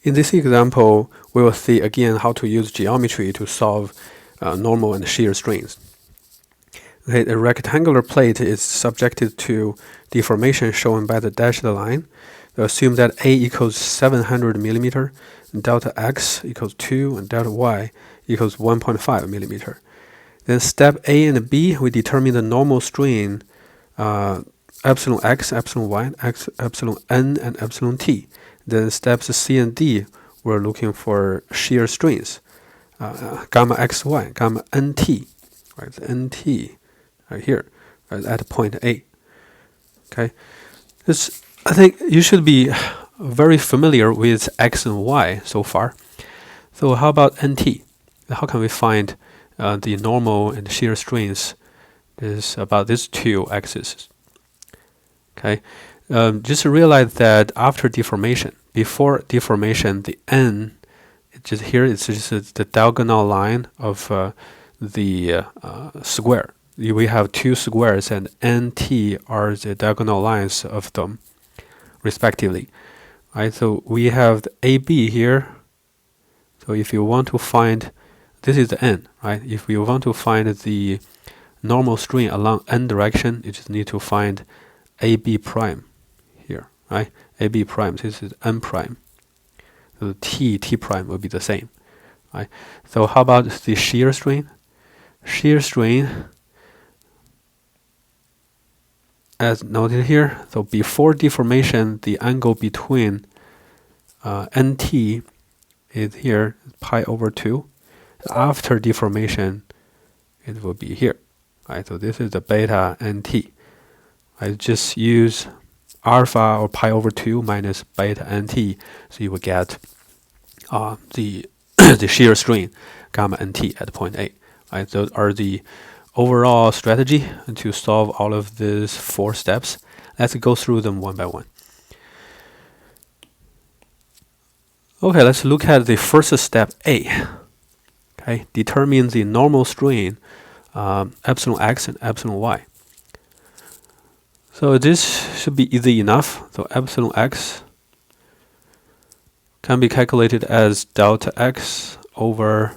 In this example, we will see again how to use geometry to solve normal and shear strains. Okay, the rectangular plate is subjected to deformation shown by the dashed line. So assume that A equals 700 millimeter, delta X equals 2, and delta Y equals 1.5 millimeter. Then step A and B, we determine the normal strain epsilon X, epsilon Y, epsilon N, and epsilon T. Then steps C and D, we're looking for shear strains, gamma XY, gamma NT, right? NT right here, right at point A. Okay, I think you should be very familiar with X and Y so far. So how about NT? How can we find the normal and shear strains is about these two axes? Okay, just realize that after deformation, before deformation, the N, it's just the diagonal line of the square. We have two squares, and NT are the diagonal lines of them, respectively. Right, so we have the AB here. So if you want to find, this is the N, right? If you want to find the normal strain along N direction, you just need to find AB prime here, right? AB prime, this is N prime. So T prime will be the same, right? So how about the shear strain? Shear strain, as noted here, so before deformation, the angle between NT is here, pi over 2. After deformation, it will be here, right? So this is the beta NT. I just use alpha or pi over 2 minus beta NT, so you will get the the shear strain gamma NT at point A. Right? Those are the overall strategy to solve all of these 4 steps. Let's go through them one by one. Okay, let's look at the first step A. Okay, determine the normal strain epsilon X and epsilon Y. So this should be easy enough. So epsilon X can be calculated as delta X over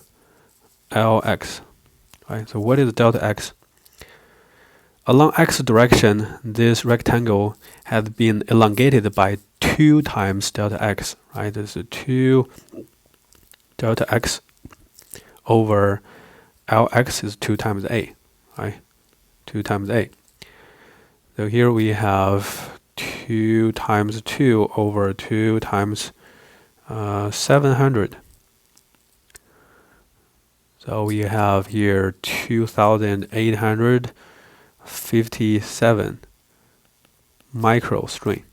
Lx. Right? So what is delta X? Along X direction, this rectangle has been elongated by 2 times delta X. Right? This is 2 delta X over Lx is 2 times A. Right? 2 times A. So here we have 2 times 2 over 2 times 700. So we have here 2,857 micro strain.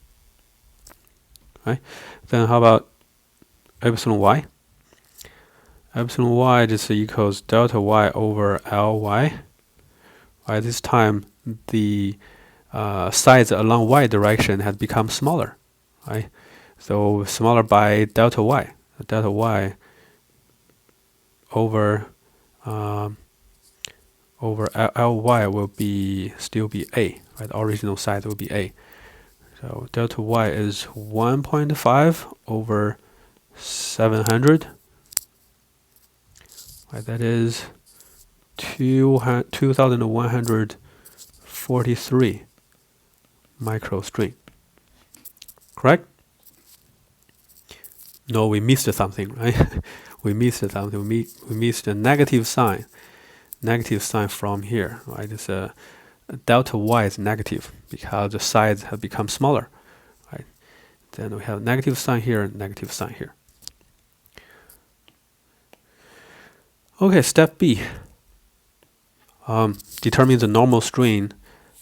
Right? Then how about epsilon Y? Epsilon Y just equals delta Y over Ly. Right? This time the sides along Y direction has become smaller, right? So smaller by delta Y. Delta Y over Ly will still be A, right? The original side will be A. So delta Y is 1.5 over 700. Right, that is 2,143 micro strain. Correct? No, we missed something, right? we missed something. We missed a negative sign. Negative sign from here, right? It's delta Y is negative because the sides have become smaller, right? Then we have negative sign here and negative sign here. Okay, step B. Determine the normal strain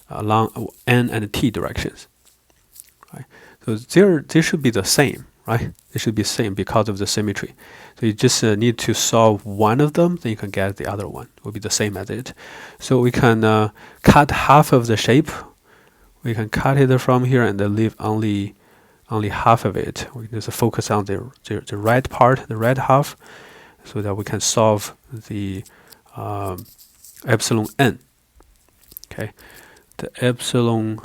along N and T directions. Right? So they should be the same, right? They should be the same because of the symmetry. So you just need to solve one of them, then you can get the other one. It will be the same as it. So we can cut half of the shape. We can cut it from here and then leave only half of it. We just focus on the red part, the red half, so that we can solve the epsilon n. Okay, the epsilon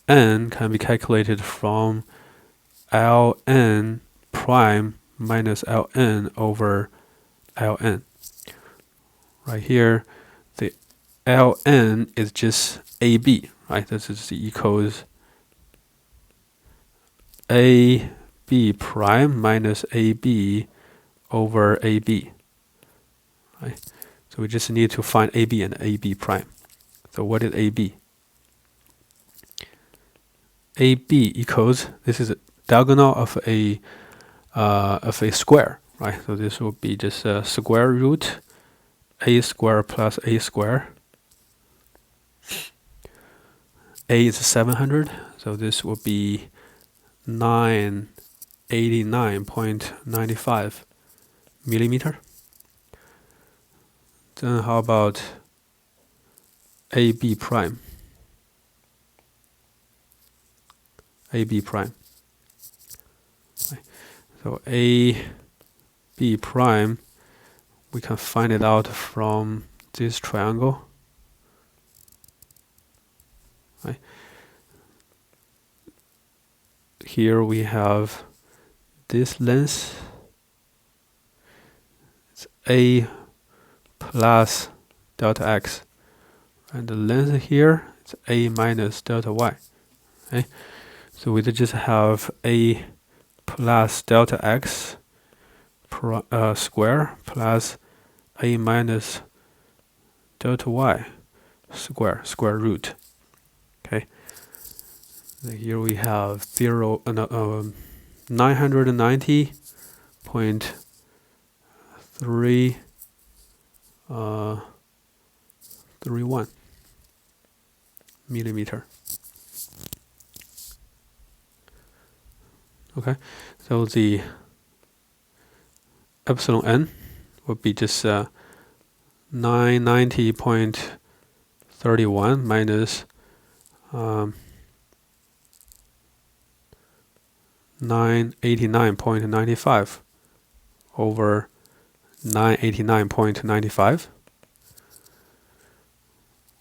n can be calculated from ln prime minus ln over ln. Right here, the ln is just AB, right? This is equals AB prime minus AB over AB, right? So we just need to find AB and AB prime. So what is AB? AB equals, this is a diagonal of a square, right? So this will be just a square root a square plus a square. A is 700, so this will be 989.95 millimeter. Then how about AB prime? AB prime. So AB prime, we can find it out from this triangle. Right. Here we have this length. It's A plus delta x. And the length here is A minus delta y. Okay. So we just have A plus delta x square plus A minus delta y square root. Okay. So here we have 990.331 millimeter. Okay, so the epsilon n would be just 990.31 minus 989.95 over 989.95.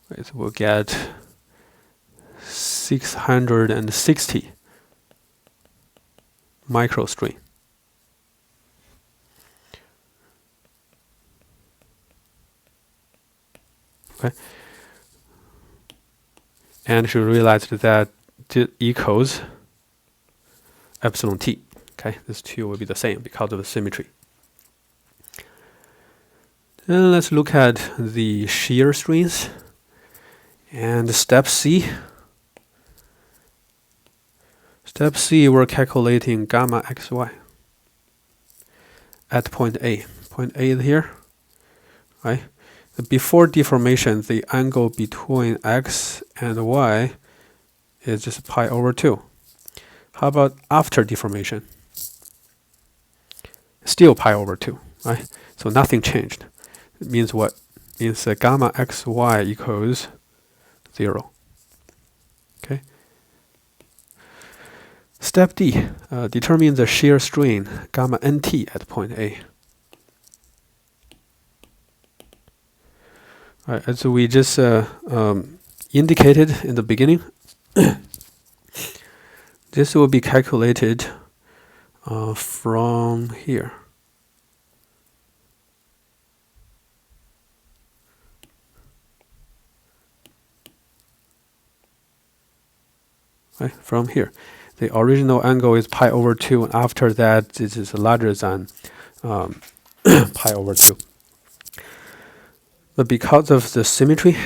Right, so we'll get 660 microstring. Okay, and you should realize that it equals epsilon t. Okay, these two will be the same because of the symmetry. Then let's look at the shear strings and step C. Step C, we're calculating gamma xy at point A. Point A is here, right? Before deformation, the angle between x and y is just pi over 2. How about after deformation? Still pi over 2, right? So nothing changed. It means what? It means that gamma xy equals 0. Okay. Step D, determine the shear strain gamma nt at point A. All right, as we just indicated in the beginning, this will be calculated from here. Right, from here. The original angle is pi over 2, and after that, this is larger than pi over 2. But because of the symmetry,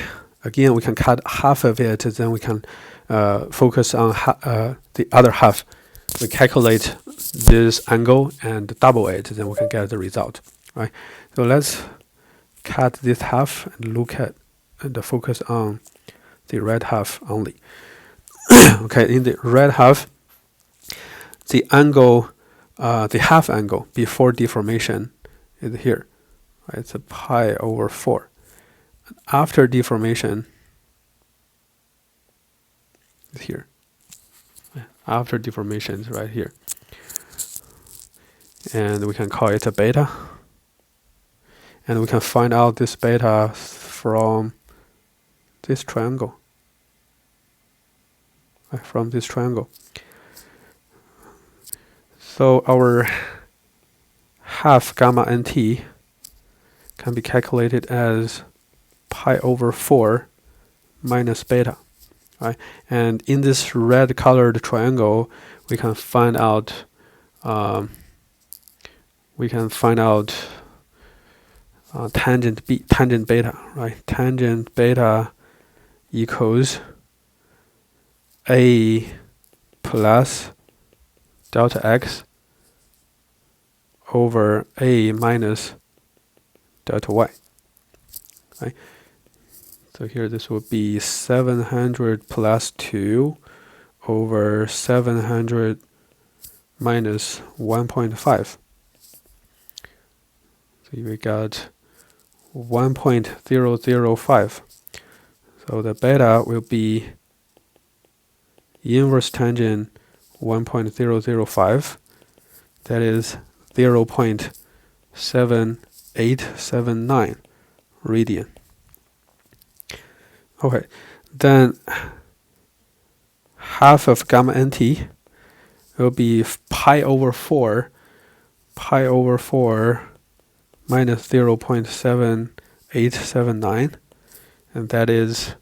again, we can cut half of it, then we can focus on the other half. We calculate this angle and double it, then we can get the result. Right. So let's cut this half and look at and focus on the red half only. Okay, in the red half, the angle, the half angle before deformation is here. Right, it's a pi over 4. After deformation is here. After deformation is right here. And we can call it a beta. And we can find out this beta from this triangle. From this triangle. So our half gamma nt can be calculated as pi over 4 minus beta, right? And in this red colored triangle, we can find out tangent beta, right? Tangent beta equals a plus delta x over a minus delta y, right? So here this will be 700 plus 2 over 700 minus 1.5. So we got 1.005. So the beta will be inverse tangent 1.005. That is 0.7879 radian. Okay, then half of gamma nt will be pi over 4 minus 0.7879, and that is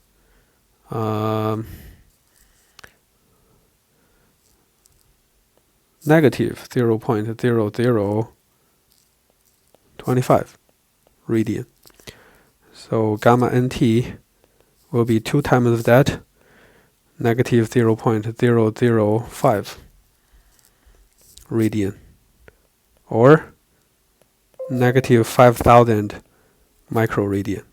negative 0.0025 radian. So gamma nt will be 2 times that, negative 0.005 radian, or negative 5,000 microradian.